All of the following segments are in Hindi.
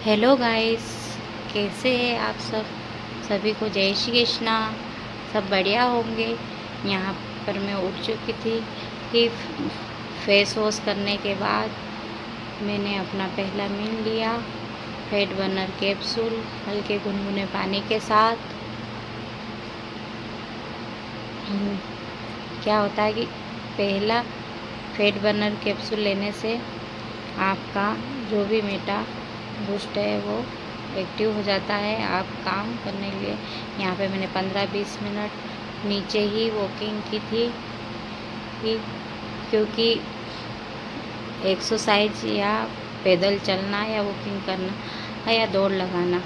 हेलो गाइस, कैसे हैं आप सब। सभी को जय श्री कृष्णा। सब बढ़िया होंगे। यहाँ पर मैं उठ चुकी थी कि फेस वॉश करने के बाद मैंने अपना पहला मील लिया, फैट बर्नर कैप्सूल हल्के गुनगुने पानी के साथ। क्या होता है कि पहला फैट बर्नर कैप्सूल लेने से आपका जो भी बूस्ट है वो एक्टिव हो जाता है। आप काम करने के लिए यहाँ पे मैंने 15-20 मिनट नीचे ही वॉकिंग की थी क्योंकि एक्सरसाइज या पैदल चलना या वॉकिंग करना या दौड़ लगाना,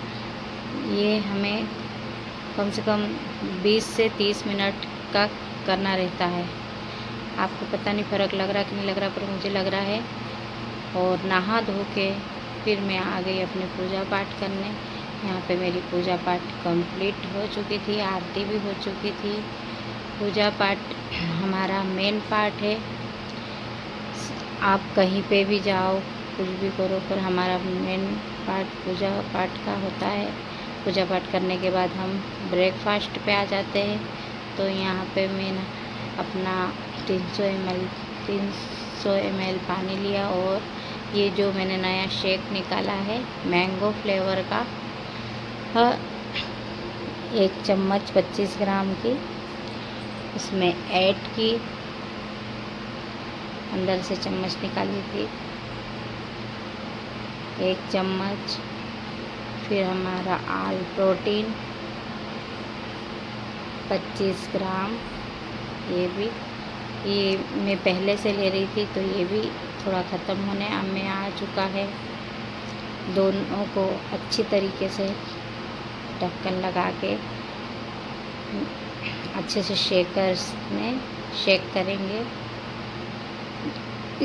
ये हमें कम से कम 20 से 30 मिनट का करना रहता है। आपको पता नहीं फ़र्क लग रहा कि नहीं लग रहा, पर मुझे लग रहा है। और नहा धो के फिर मैं आ गई अपने पूजा पाठ करने। यहाँ पे मेरी पूजा पाठ कंप्लीट हो चुकी थी, आरती भी हो चुकी थी। पूजा पाठ हमारा मेन पार्ट है। आप कहीं पे भी जाओ, कुछ भी करो, पर हमारा मेन पार्ट पूजा पाठ का होता है। पूजा पाठ करने के बाद हम ब्रेकफास्ट पे आ जाते हैं। तो यहाँ पे मैंने अपना 300 ml पानी लिया और ये जो मैंने नया शेक निकाला है मैंगो फ्लेवर का, 1 चम्मच 25 ग्राम की उसमें ऐड की। अंदर से चम्मच निकाली थी 1 चम्मच। फिर हमारा आल प्रोटीन 25 ग्राम, ये मैं पहले से ले रही थी, तो ये भी थोड़ा ख़त्म होने में आ चुका है। दोनों को अच्छी तरीके से ढक्कन लगा के अच्छे से शेकर्स में शेक करेंगे।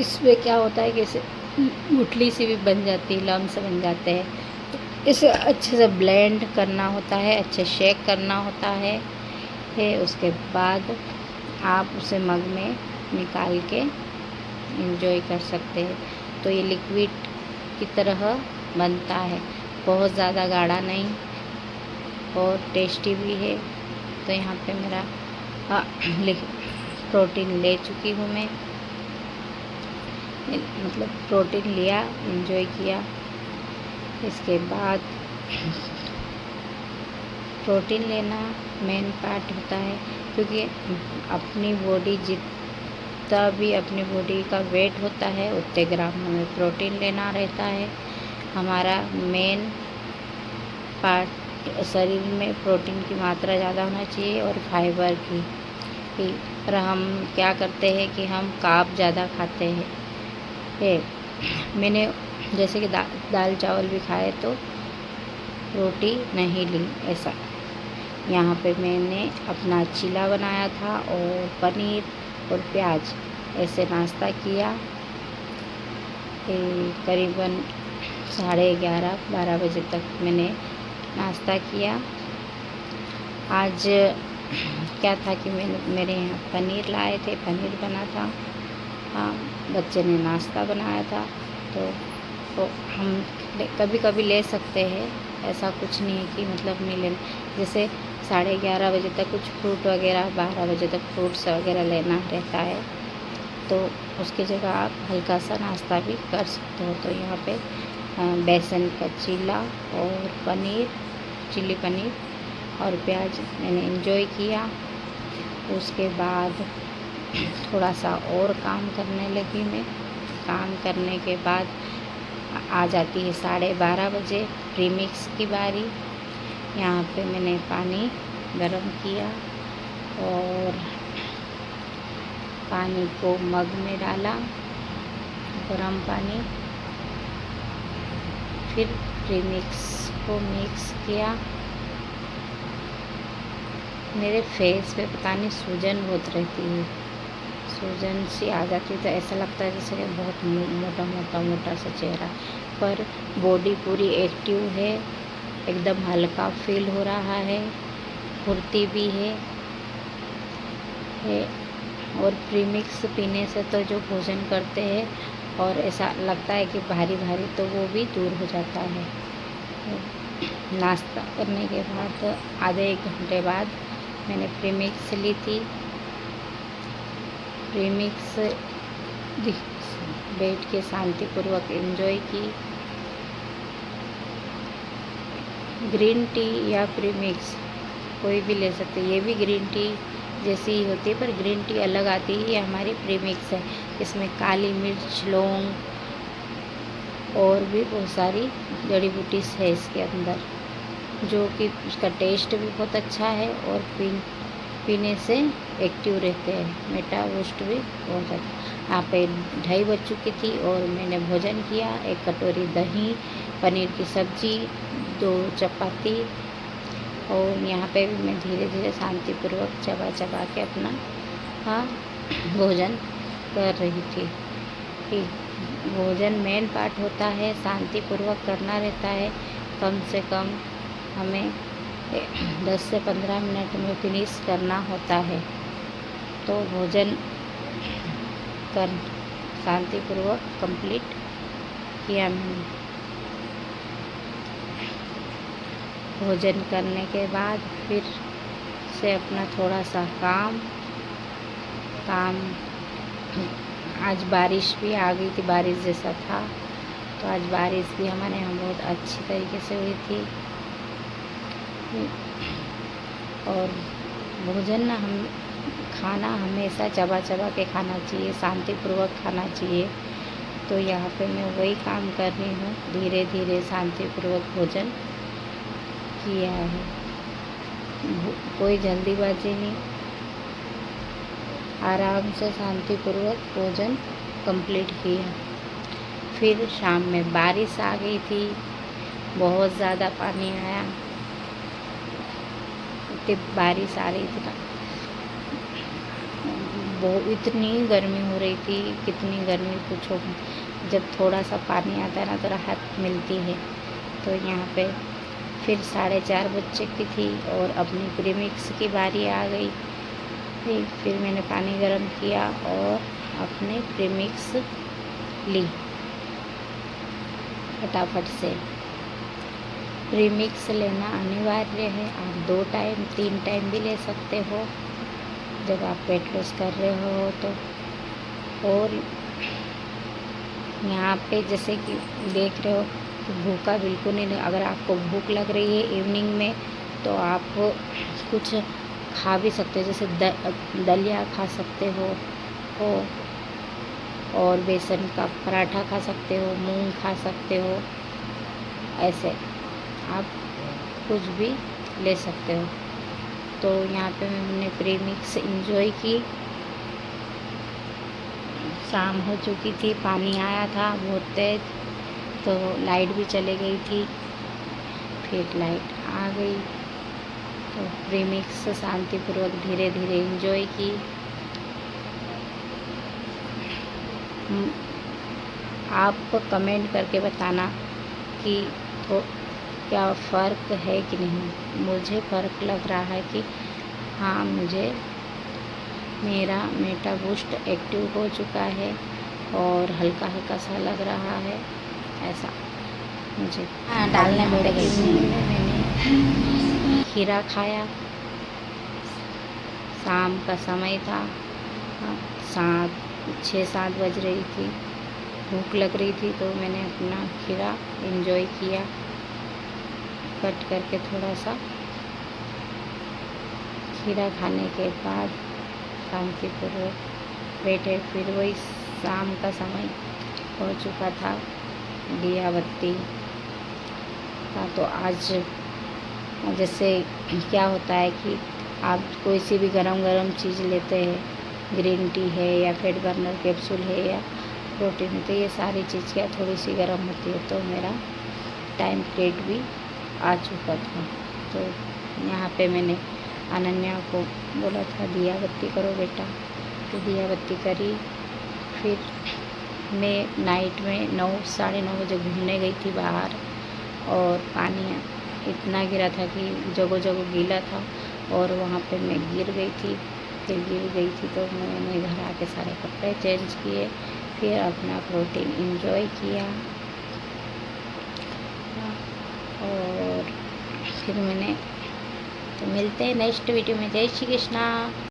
इसमें क्या होता है कि इसे गुठली सी भी बन जाती है, लम्स बन जाते हैं। इसे अच्छे से ब्लेंड करना होता है, अच्छे शेक करना होता है। उसके बाद आप उसे मग में निकाल के एंजॉय कर सकते हैं। तो ये लिक्विड की तरह बनता है, बहुत ज़्यादा गाढ़ा नहीं और टेस्टी भी है। तो यहाँ पे मेरा प्रोटीन ले चुकी हूँ मैं, मतलब प्रोटीन लिया, एंजॉय किया। इसके बाद प्रोटीन लेना मेन पार्ट होता है, क्योंकि अपनी बॉडी जितना भी अपनी बॉडी का वेट होता है उतने ग्राम हमें प्रोटीन लेना रहता है। हमारा मेन पार्ट शरीर में प्रोटीन की मात्रा ज़्यादा होना चाहिए और फाइबर की। पर हम क्या करते हैं कि हम कार्ब ज़्यादा खाते हैं। मैंने जैसे कि दाल चावल भी खाए तो रोटी नहीं ली, ऐसा। यहाँ पे मैंने अपना चीला बनाया था और पनीर और प्याज ऐसे नाश्ता किया। करीबन 11:30-12 बजे तक मैंने नाश्ता किया। आज क्या था कि मेरे यहाँ पनीर लाए थे, पनीर बना था। हाँ, बच्चे ने नाश्ता बनाया था, तो हम कभी कभी ले सकते हैं। ऐसा कुछ नहीं है कि मतलब नहीं लेना। जैसे 11:30 बजे तक कुछ फ्रूट वगैरह, 12 बजे तक फ्रूट्स वगैरह लेना रहता है, तो उसकी जगह आप हल्का सा नाश्ता भी कर सकते हो। तो यहाँ पे बेसन का चीला और पनीर, चिली पनीर और प्याज मैंने एंजॉय किया। उसके बाद थोड़ा सा और काम करने लगी मैं। काम करने के बाद आ जाती है 12:30 बजे प्रीमिक्स की बारी। यहाँ पे मैंने पानी गरम किया और पानी को मग में डाला, गरम पानी। फिर प्रीमिक्स को मिक्स किया। मेरे फेस पे पता नहीं सूजन बहुत रहती है, सूजन सी आ जाती है, तो ऐसा लगता है जैसे कि बहुत मोटा सा चेहरा, पर बॉडी पूरी एक्टिव है, एकदम हल्का फील हो रहा है, फुर्ती भी है। और प्रीमिक्स पीने से तो जो भोजन करते हैं और ऐसा लगता है कि भारी भारी, तो वो भी दूर हो जाता है। नाश्ता करने के बाद आधे 1 घंटे बाद मैंने प्रीमिक्स ली थी। प्रीमिक्स बैठ के शांतिपूर्वक एंजॉय की। ग्रीन टी या प्रीमिक्स कोई भी ले सकते, ये भी ग्रीन टी जैसी ही होती है, पर ग्रीन टी अलग आती है। ये हमारी प्रीमिक्स है, इसमें काली मिर्च, लौंग और भी बहुत सारी जड़ी बूटी है इसके अंदर, जो कि उसका टेस्ट भी बहुत अच्छा है और पीने से एक्टिव रहते हैं। मेटा बूस्ट भी बहुत अच्छा। यहाँ पे 2:30 बज चुकी थी और मैंने भोजन किया। 1 कटोरी दही, पनीर की सब्जी, 2 चपाती, और यहाँ पे भी मैं धीरे धीरे शांतिपूर्वक चबा चबा के अपना भोजन कर रही थी। भोजन मेन पार्ट होता है, शांतिपूर्वक करना रहता है। कम से कम हमें 10 से 15 मिनट में फिनिश करना होता है। तो भोजन कर शांतिपूर्वक कंप्लीट किया मैंने। भोजन करने के बाद फिर से अपना थोड़ा सा काम आज बारिश भी आ गई थी, बारिश जैसा था। तो आज बारिश भी हमारे यहाँ बहुत अच्छी तरीके से हुई थी। और भोजन खाना हमेशा चबा चबा के खाना चाहिए, शांतिपूर्वक खाना चाहिए। तो यहाँ पे मैं वही काम कर रही हूँ, धीरे धीरे शांतिपूर्वक भोजन किया है। कोई जल्दीबाजी नहीं, आराम से शांतिपूर्वक भोजन कंप्लीट किया। फिर शाम में बारिश आ गई थी, बहुत ज़्यादा पानी आया। इतनी बारिश आ रही थी ना, इतनी गर्मी हो रही थी, कितनी गर्मी पूछो। जब थोड़ा सा पानी आता है ना तो राहत मिलती है। तो यहाँ पे फिर 4:30 बज चुकी थी और अपनी प्रीमिक्स की बारी आ गई। फिर मैंने पानी गर्म किया और अपने प्रीमिक्स ली फटाफट से। प्रीमिक्स लेना अनिवार्य है। आप 2 टाइम 3 टाइम भी ले सकते हो जब आप वेट लॉस कर रहे हो तो। और यहाँ पे जैसे कि देख रहे हो कि भूखा बिल्कुल नहीं। अगर आपको भूख लग रही है इवनिंग में तो आप कुछ खा भी सकते हो, जैसे दलिया खा सकते हो और बेसन का पराठा खा सकते हो, मूंग खा सकते हो। ऐसे आप कुछ भी ले सकते हो। तो यहाँ पे मैंने प्रीमिक्स एंजॉय की। शाम हो चुकी थी, पानी आया था बहुत तेज, तो लाइट भी चली गई थी। फिर लाइट आ गई तो प्रीमिक्स शांतिपूर्वक धीरे धीरे एंजॉय की। आप कमेंट करके बताना कि तो क्या फ़र्क है कि नहीं। मुझे फ़र्क लग रहा है कि हाँ, मुझे मेरा मेटा बूस्ट एक्टिव हो चुका है और हल्का हल्का सा लग रहा है, ऐसा मुझे डालने बैठ गई। मैंने खीरा खाया। शाम का समय था, 6-7 बज रही थी। भूख लग रही थी तो मैंने अपना खीरा एंजॉय किया, कट करके थोड़ा सा। खीरा खाने के बाद शांतिपूर्वक बैठे। फिर वही शाम का समय हो चुका था, दिया बत्ती का। तो आज जैसे क्या होता है कि आप कोई सी भी गरम गरम चीज़ लेते हैं, ग्रीन टी है या फैट बर्नर कैप्सूल है या प्रोटीन है, तो ये सारी चीज़ क्या थोड़ी सी गर्म होती है। तो मेरा टाइम पीरियड भी आ चुका था। तो यहाँ पे मैंने अनन्या को बोला था दिया बत्ती करो बेटा, तो दिया बत्ती करी। फिर मैं नाइट में 9-9:30 बजे घूमने गई थी बाहर, और पानी इतना गिरा था कि जगह जगह गीला था और वहाँ पे मैं गिर गई थी। फिर गिर गई थी तो मैंने घर आके सारे कपड़े चेंज किए, फिर अपना प्रोटीन एंजॉय किया फिर मैंने तो मिलते हैं नेक्स्ट वीडियो में। जय श्री कृष्णा।